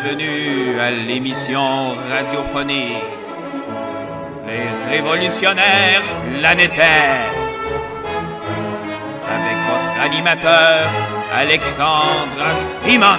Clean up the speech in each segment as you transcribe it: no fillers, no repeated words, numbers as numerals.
Bienvenue à l'émission radiophonique Les Révolutionnaires planétaires avec votre animateur Alexandre Timon.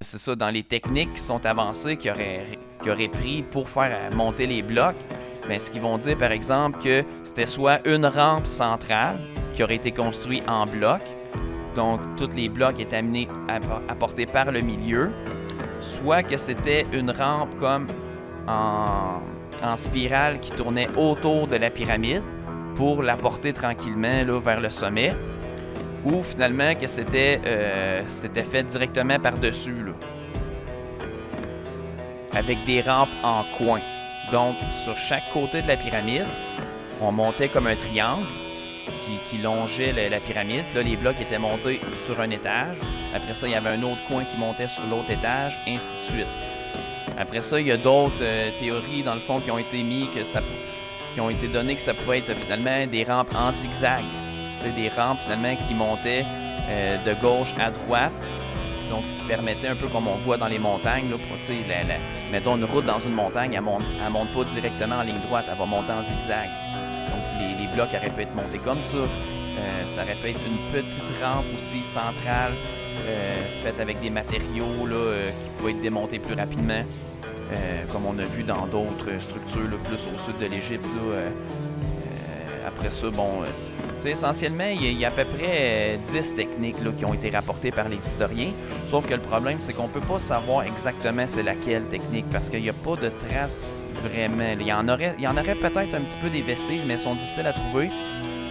C'est ça, dans les techniques qui sont avancées, qui auraient pris pour faire monter les blocs, mais ce qu'ils vont dire, par exemple, que c'était soit une rampe centrale qui aurait été construite en bloc, donc tous les blocs étaient amenés à porter par le milieu, soit que c'était une rampe comme en spirale qui tournait autour de la pyramide pour la porter tranquillement là, vers le sommet, ou finalement que c'était fait directement par-dessus, là, avec des rampes en coin. Donc, sur chaque côté de la pyramide, on montait comme un triangle qui longeait la pyramide. Puis là, les blocs étaient montés sur un étage. Après ça, il y avait un autre coin qui montait sur l'autre étage, ainsi de suite. Après ça, il y a d'autres théories, dans le fond, qui ont été qui ont été données que ça pouvait être finalement des rampes en zigzag. C'est des rampes finalement qui montaient de gauche à droite, donc ce qui permettait un peu comme on voit dans les montagnes, là, pour, mettons une route dans une montagne, elle monte pas directement en ligne droite, elle va monter en zigzag. Donc les blocs auraient pu être montés comme ça. Ça aurait pu être une petite rampe aussi centrale, faite avec des matériaux là, qui pouvaient être démontés plus rapidement, comme on a vu dans d'autres structures là, plus au sud de l'Égypte. Après ça, bon... essentiellement, il y a à peu près 10 techniques là, qui ont été rapportées par les historiens. Sauf que le problème, c'est qu'on ne peut pas savoir exactement c'est laquelle technique parce qu'il n'y a pas de traces vraiment. Il y en aurait peut-être un petit peu des vestiges, mais elles sont difficiles à trouver.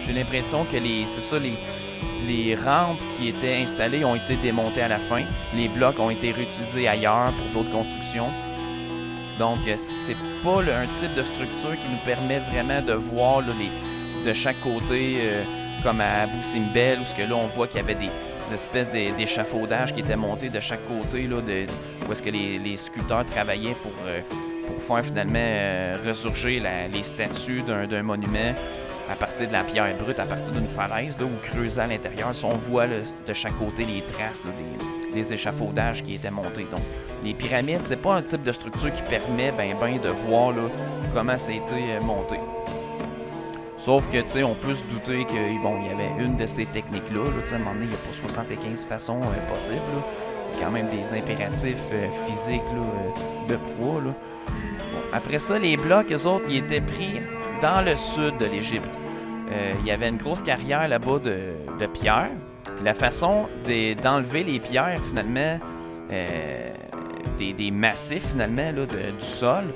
J'ai l'impression que les rampes qui étaient installées ont été démontées à la fin. Les blocs ont été réutilisés ailleurs pour d'autres constructions. Donc, c'est pas un type de structure qui nous permet vraiment de voir là, de chaque côté, comme à Abou Simbel, où là on voit qu'il y avait des espèces d'échafaudages qui étaient montés de chaque côté, là, où est-ce que les sculpteurs travaillaient pour faire finalement ressurgir les statues d'un monument à partir de la pierre brute, à partir d'une falaise, là, ou creuser à l'intérieur. Si on voit là, de chaque côté les traces là, des échafaudages qui étaient montés. Donc, les pyramides, c'est pas un type de structure qui permet de voir là, comment ça a été monté. Sauf que, tu sais, on peut se douter qu'il y avait une de ces techniques-là. À un moment donné, il n'y a pas 75 façons possibles. Là. Il y a quand même des impératifs physiques là, de poids. Là. Bon, après ça, les blocs, eux autres, ils étaient pris dans le sud de l'Égypte. Il y avait une grosse carrière là-bas de pierres. Puis la façon d'enlever les pierres, finalement, des massifs, finalement, là, du sol,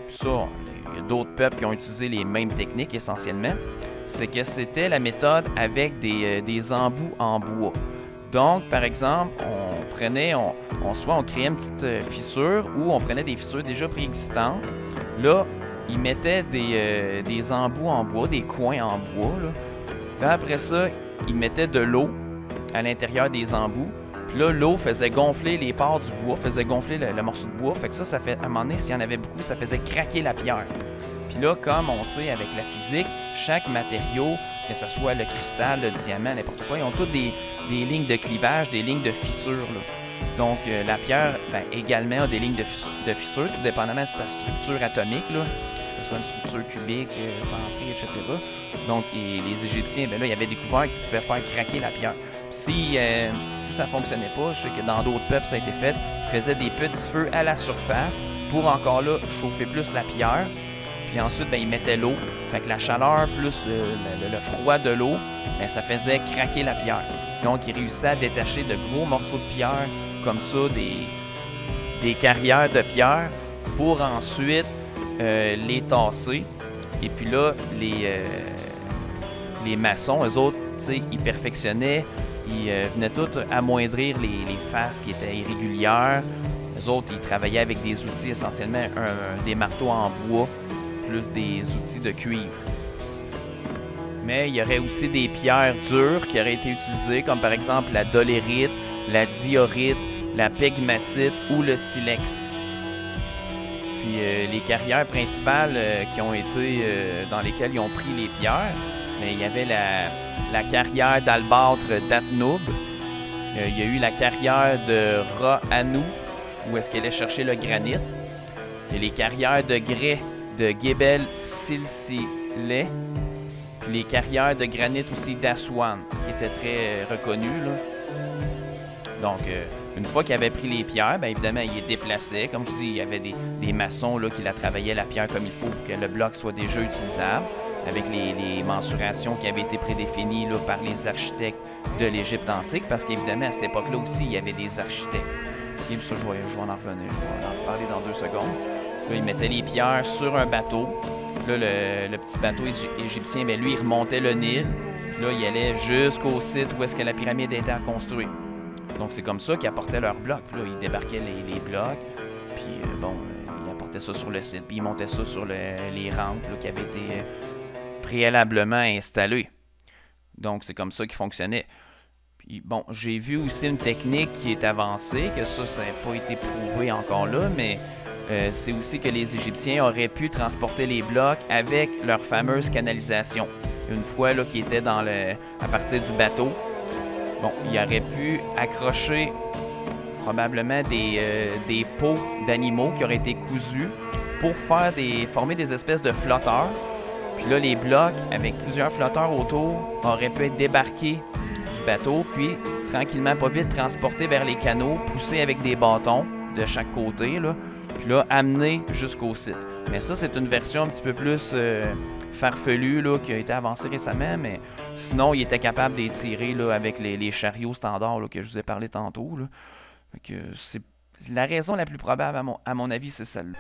ça... Il y a d'autres peuples qui ont utilisé les mêmes techniques essentiellement, c'est que c'était la méthode avec des embouts en bois. Donc, par exemple, on créait une petite fissure ou on prenait des fissures déjà préexistantes. Là, ils mettaient des embouts en bois, des coins en bois. Là, après ça, ils mettaient de l'eau à l'intérieur des embouts. Puis là, l'eau faisait gonfler les parts du bois, faisait gonfler le morceau de bois. Fait que ça fait, à un moment donné, s'il y en avait beaucoup, ça faisait craquer la pierre. Puis là, comme on sait avec la physique, chaque matériau, que ce soit le cristal, le diamant, n'importe quoi, ils ont toutes des lignes de clivage, des lignes de fissure. Là. Donc, la pierre également a des lignes de fissure, tout dépendamment de sa structure atomique, là, que ce soit une structure cubique, centrée, etc. Donc, les Égyptiens, là, ils avaient découvert qu'ils pouvaient faire craquer la pierre. Puis si ça ne fonctionnait pas, je sais que dans d'autres peuples, ça a été fait, ils faisaient des petits feux à la surface pour encore là chauffer plus la pierre. Puis ensuite, ils mettaient l'eau. Fait que la chaleur plus le froid de l'eau, ça faisait craquer la pierre. Donc, ils réussissaient à détacher de gros morceaux de pierre, comme ça, des carrières de pierre, pour ensuite les tasser. Et puis là, les maçons, eux autres, ils perfectionnaient, ils venaient tous amoindrir les faces qui étaient irrégulières. Eux autres, ils travaillaient avec des outils essentiellement, des marteaux en bois, plus des outils de cuivre. Mais il y aurait aussi des pierres dures qui auraient été utilisées, comme par exemple la dolérite, la diorite, la pegmatite ou le silex. Puis les carrières principales qui ont été dans lesquelles ils ont pris les pierres, mais il y avait la carrière d'Albâtre d'Atnoub. Il y a eu la carrière de Ra-Anou, où est-ce qu'elle allait chercher le granit. Il y a les carrières de grès de Gebel Silsileh. Puis les carrières de granit aussi d'Aswan, qui étaient très reconnues, là. Donc, une fois qu'il avait pris les pierres, bien évidemment, il les déplaçait. Comme je dis, il y avait des maçons là, qui la travaillaient la pierre comme il faut pour que le bloc soit déjà utilisable, avec les mensurations qui avaient été prédéfinies là, par les architectes de l'Égypte antique, parce qu'évidemment, à cette époque-là aussi, il y avait des architectes. Et puis ça, je vais en revenir, je vais en reparler dans 2 secondes. Là, ils mettaient les pierres sur un bateau. Là, le petit bateau égyptien, bien, lui, il remontait le Nil. Là, il allait jusqu'au site où est-ce que la pyramide était à construire. Donc, c'est comme ça qu'ils apportaient leurs blocs. Là, ils débarquaient les blocs, puis ils apportaient ça sur le site, puis ils montaient ça sur les rampes là, qui avaient été préalablement installées. Donc, c'est comme ça qu'ils fonctionnaient. Puis, bon, j'ai vu aussi une technique qui est avancée, que ça n'a pas été prouvé encore là, mais c'est aussi que les Égyptiens auraient pu transporter les blocs avec leur fameuse canalisation. Une fois là, qu'ils étaient à partir du bateau, bon, il aurait pu accrocher probablement des peaux d'animaux qui auraient été cousus pour former des espèces de flotteurs. Puis là, les blocs, avec plusieurs flotteurs autour, auraient pu être débarqués du bateau, puis tranquillement, pas vite, transportés vers les canaux, poussés avec des bâtons de chaque côté, là, puis là, amenés jusqu'au site. Mais ça, c'est une version un petit peu plus farfelue là, qui a été avancée récemment, mais sinon, il était capable de les tirer là, avec les chariots standards là, que je vous ai parlé tantôt. Là. Fait que c'est la raison la plus probable, à mon avis, c'est celle-là.